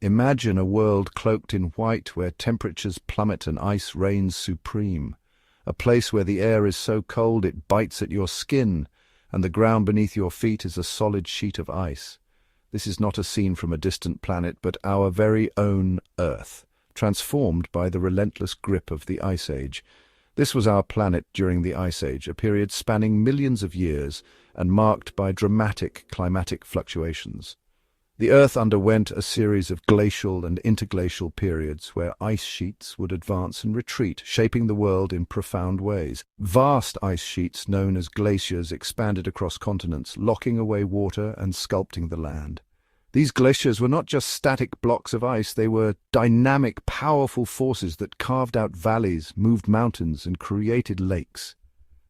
Imagine a world cloaked in white where temperatures plummet and ice reigns supreme. A place where the air is so cold it bites at your skin, and the ground beneath your feet is a solid sheet of ice. This is not a scene from a distant planet, but our very own Earth, transformed by the relentless grip of the Ice Age. This was our planet during the Ice Age, a period spanning millions of years and marked by dramatic climatic fluctuations. The Earth underwent a series of glacial and interglacial periods where ice sheets would advance and retreat, shaping the world in profound ways. Vast ice sheets known as glaciers expanded across continents, locking away water and sculpting the land. These glaciers were not just static blocks of ice, they were dynamic, powerful forces that carved out valleys, moved mountains, and created lakes.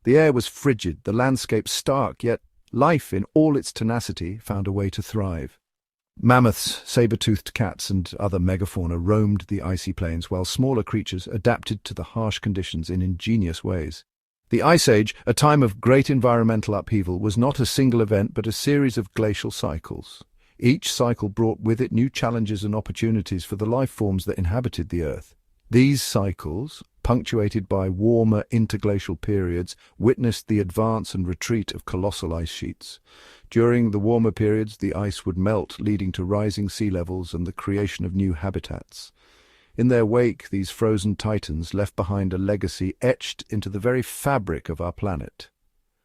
The air was frigid, the landscape stark, yet life in all its tenacity found a way to thrive. Mammoths, saber-toothed cats, and other megafauna roamed the icy plains, while smaller creatures adapted to the harsh conditions in ingenious ways. The Ice Age, a time of great environmental upheaval, was not a single event but a series of glacial cycles. Each cycle brought with it new challenges and opportunities for the life forms that inhabited the Earth. These cycles, punctuated by warmer interglacial periods, witnessed the advance and retreat of colossal ice sheets. During the warmer periods, the ice would melt, leading to rising sea levels and the creation of new habitats. In their wake, these frozen titans left behind a legacy etched into the very fabric of our planet.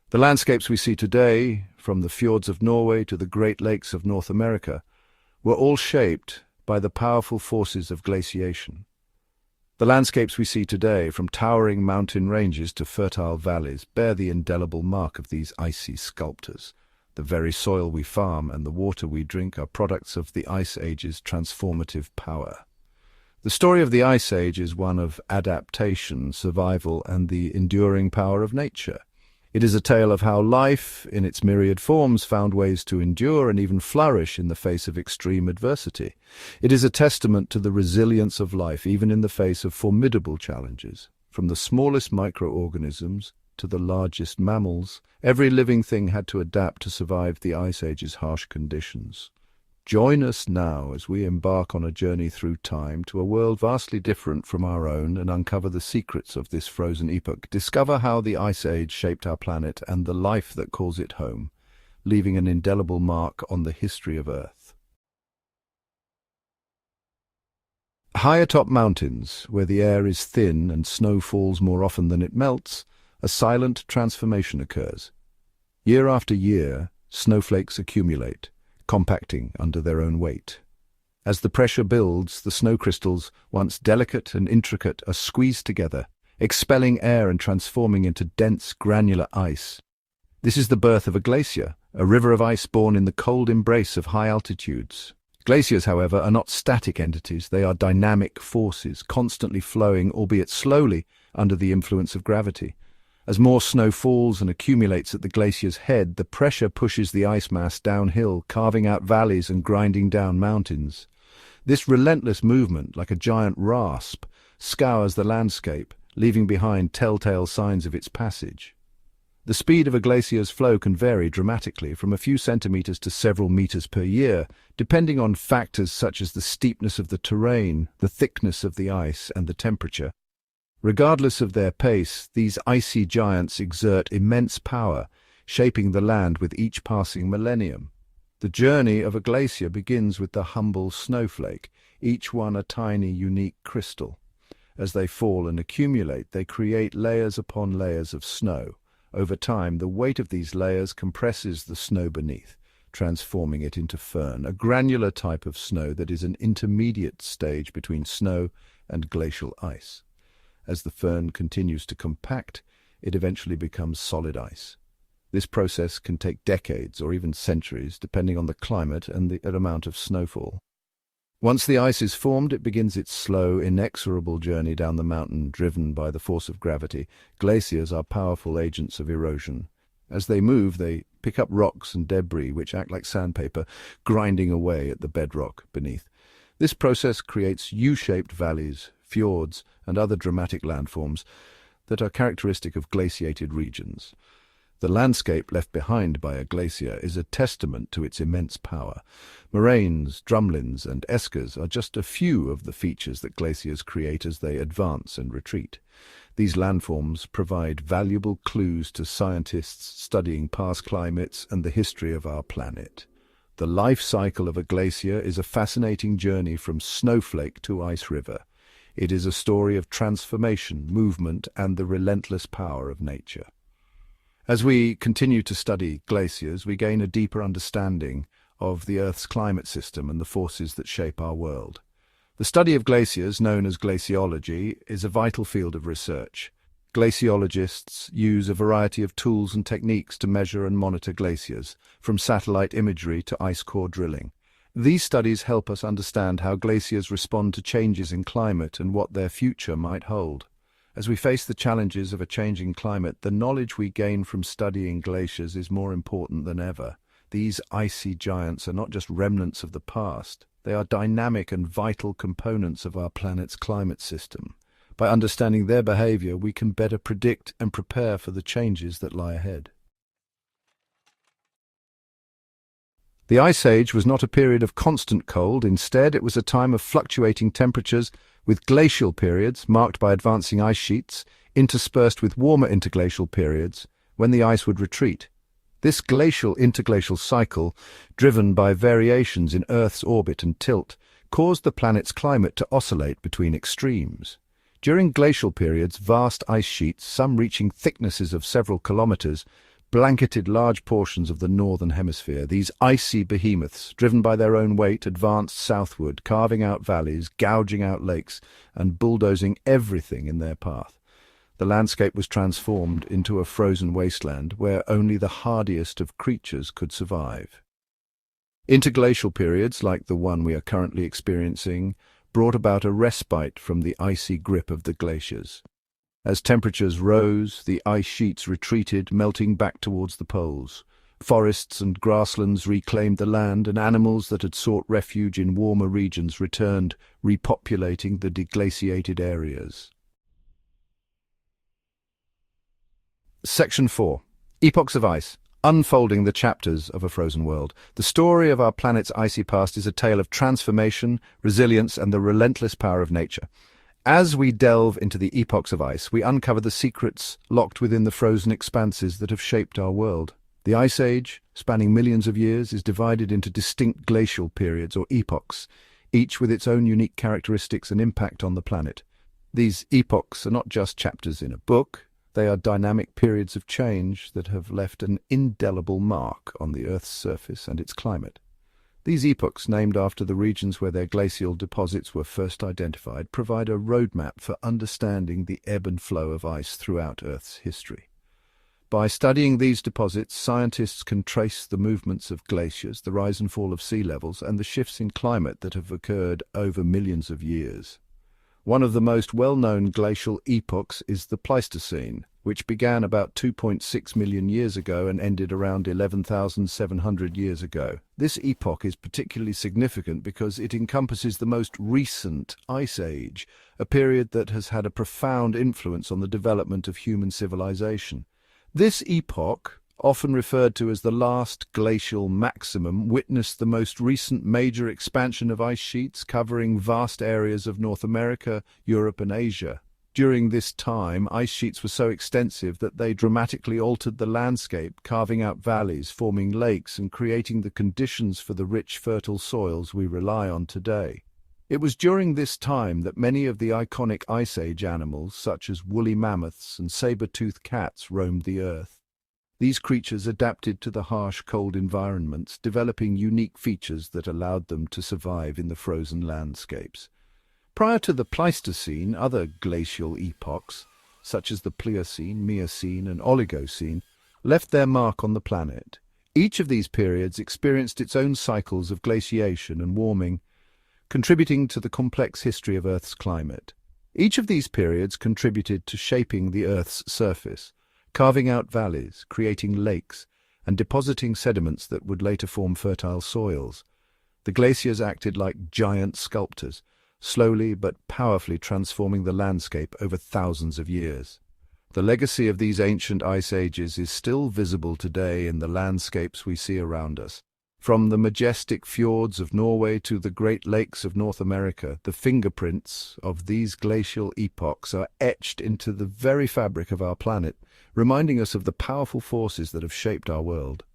The landscapes we see today, from the fjords of Norway to the Great Lakes of North America, were all shaped by the powerful forces of glaciation. The landscapes we see today, from towering mountain ranges to fertile valleys, bear the indelible mark of these icy sculptors. The very soil we farm and the water we drink are products of the Ice Age's transformative power. The story of the Ice Age is one of adaptation, survival, and the enduring power of nature. It is a tale of how life, in its myriad forms, found ways to endure and even flourish in the face of extreme adversity. It is a testament to the resilience of life, even in the face of formidable challenges. From the smallest microorganisms to the largest mammals, every living thing had to adapt to survive the Ice Age's harsh conditions. Join us now as we embark on a journey through time to a world vastly different from our own and uncover the secrets of this frozen epoch. Discover how the Ice Age shaped our planet and the life that calls it home, leaving an indelible mark on the history of Earth. High atop mountains, where the air is thin and snow falls more often than it melts, a silent transformation occurs. Year after year, snowflakes accumulate, compacting under their own weight. As the pressure builds, the snow crystals, once delicate and intricate, are squeezed together, expelling air and transforming into dense, granular ice. This is the birth of a glacier, a river of ice born in the cold embrace of high altitudes. Glaciers, however, are not static entities. They are dynamic forces, constantly flowing, albeit slowly, under the influence of gravity. As more snow falls and accumulates at the glacier's head, the pressure pushes the ice mass downhill, carving out valleys and grinding down mountains. This relentless movement, like a giant rasp, scours the landscape, leaving behind telltale signs of its passage. The speed of a glacier's flow can vary dramatically, from a few centimeters to several meters per year, depending on factors such as the steepness of the terrain, the thickness of the ice, and the temperature. Regardless of their pace, these icy giants exert immense power, shaping the land with each passing millennium. The journey of a glacier begins with the humble snowflake, each one a tiny, unique crystal. As they fall and accumulate, they create layers upon layers of snow. Over time, the weight of these layers compresses the snow beneath, transforming it into firn, a granular type of snow that is an intermediate stage between snow and glacial ice. As the firn continues to compact, it eventually becomes solid ice. This process can take decades or even centuries, depending on the climate and the amount of snowfall. Once the ice is formed, it begins its slow, inexorable journey down the mountain, driven by the force of gravity. Glaciers are powerful agents of erosion. As they move, they pick up rocks and debris, which act like sandpaper, grinding away at the bedrock beneath. This process creates U-shaped valleys, fjords, and other dramatic landforms that are characteristic of glaciated regions. The landscape left behind by a glacier is a testament to its immense power. Moraines, drumlins, and eskers are just a few of the features that glaciers create as they advance and retreat. These landforms provide valuable clues to scientists studying past climates and the history of our planet. The life cycle of a glacier is a fascinating journey from snowflake to ice river. It is a story of transformation, movement, and the relentless power of nature. As we continue to study glaciers, we gain a deeper understanding of the Earth's climate system and the forces that shape our world. The study of glaciers, known as glaciology, is a vital field of research. Glaciologists use a variety of tools and techniques to measure and monitor glaciers, from satellite imagery to ice core drilling. These studies help us understand how glaciers respond to changes in climate and what their future might hold. As we face the challenges of a changing climate, the knowledge we gain from studying glaciers is more important than ever. These icy giants are not just remnants of the past. They are dynamic and vital components of our planet's climate system. By understanding their behavior, we can better predict and prepare for the changes that lie ahead. The Ice Age was not a period of constant cold. Instead, it was a time of fluctuating temperatures, with glacial periods marked by advancing ice sheets, interspersed with warmer interglacial periods when the ice would retreat. This glacial-interglacial cycle, driven by variations in Earth's orbit and tilt, caused the planet's climate to oscillate between extremes. During glacial periods, vast ice sheets, some reaching thicknesses of several kilometers, blanketed large portions of the northern hemisphere. These icy behemoths, driven by their own weight, advanced southward, carving out valleys, gouging out lakes, and bulldozing everything in their path. The landscape was transformed into a frozen wasteland where only the hardiest of creatures could survive. Interglacial periods, like the one we are currently experiencing, brought about a respite from the icy grip of the glaciers. As temperatures rose, the ice sheets retreated, melting back towards the poles. Forests and grasslands reclaimed the land, and animals that had sought refuge in warmer regions returned, repopulating the deglaciated areas. Section 4. Epochs of Ice. Unfolding the chapters of a frozen world. The story of our planet's icy past is a tale of transformation, resilience, and the relentless power of nature. As we delve into the epochs of ice, we uncover the secrets locked within the frozen expanses that have shaped our world. The Ice Age, spanning millions of years, is divided into distinct glacial periods or epochs, each with its own unique characteristics and impact on the planet. These epochs are not just chapters in a book. They are dynamic periods of change that have left an indelible mark on the Earth's surface and its climate. These epochs, named after the regions where their glacial deposits were first identified, provide a roadmap for understanding the ebb and flow of ice throughout Earth's history. By studying these deposits, scientists can trace the movements of glaciers, the rise and fall of sea levels, and the shifts in climate that have occurred over millions of years. One of the most well-known glacial epochs is the Pleistocene, which began about 2.6 million years ago and ended around 11,700 years ago. This epoch is particularly significant because it encompasses the most recent Ice Age, a period that has had a profound influence on the development of human civilization. This epoch, often referred to as the last glacial maximum, witnessed the most recent major expansion of ice sheets covering vast areas of North America, Europe, and Asia. During this time, ice sheets were so extensive that they dramatically altered the landscape, carving out valleys, forming lakes, and creating the conditions for the rich, fertile soils we rely on today. It was during this time that many of the iconic Ice Age animals, such as woolly mammoths and saber-toothed cats, roamed the Earth. These creatures adapted to the harsh, cold environments, developing unique features that allowed them to survive in the frozen landscapes. Prior to the Pleistocene, other glacial epochs, such as the Pliocene, Miocene, and Oligocene, left their mark on the planet. Each of these periods experienced its own cycles of glaciation and warming, contributing to the complex history of Earth's climate. Each of these periods contributed to shaping the Earth's surface, carving out valleys, creating lakes, and depositing sediments that would later form fertile soils. The glaciers acted like giant sculptors, slowly but powerfully transforming the landscape over thousands of years. The legacy of these ancient ice ages is still visible today in the landscapes we see around us. From the majestic fjords of Norway to the Great Lakes of North America, the fingerprints of these glacial epochs are etched into the very fabric of our planet, reminding us of the powerful forces that have shaped our world.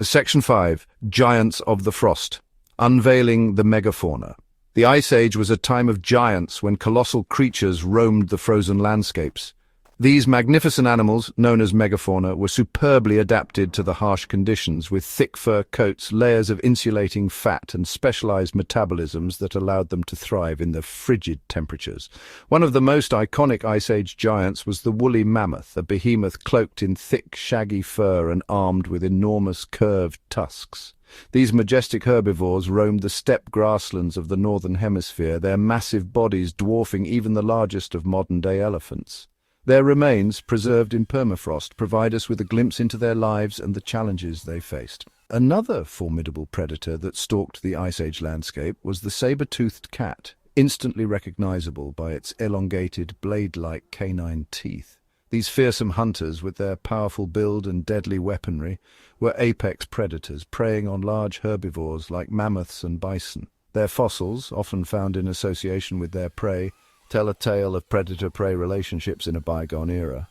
Section 5. Giants of the Frost. Unveiling the Megafauna. The Ice Age was a time of giants when colossal creatures roamed the frozen landscapes. These magnificent animals, known as megafauna, were superbly adapted to the harsh conditions, with thick fur coats, layers of insulating fat, and specialized metabolisms that allowed them to thrive in the frigid temperatures. One of the most iconic Ice Age giants was the woolly mammoth, a behemoth cloaked in thick, shaggy fur and armed with enormous curved tusks. These majestic herbivores roamed the steppe grasslands of the northern hemisphere, their massive bodies dwarfing even the largest of modern-day elephants. Their remains, preserved in permafrost, provide us with a glimpse into their lives and the challenges they faced. Another formidable predator that stalked the Ice Age landscape was the saber-toothed cat, instantly recognizable by its elongated, blade-like canine teeth. These fearsome hunters, with their powerful build and deadly weaponry, were apex predators, preying on large herbivores like mammoths and bison. Their fossils, often found in association with their prey, tell a tale of predator-prey relationships in a bygone era.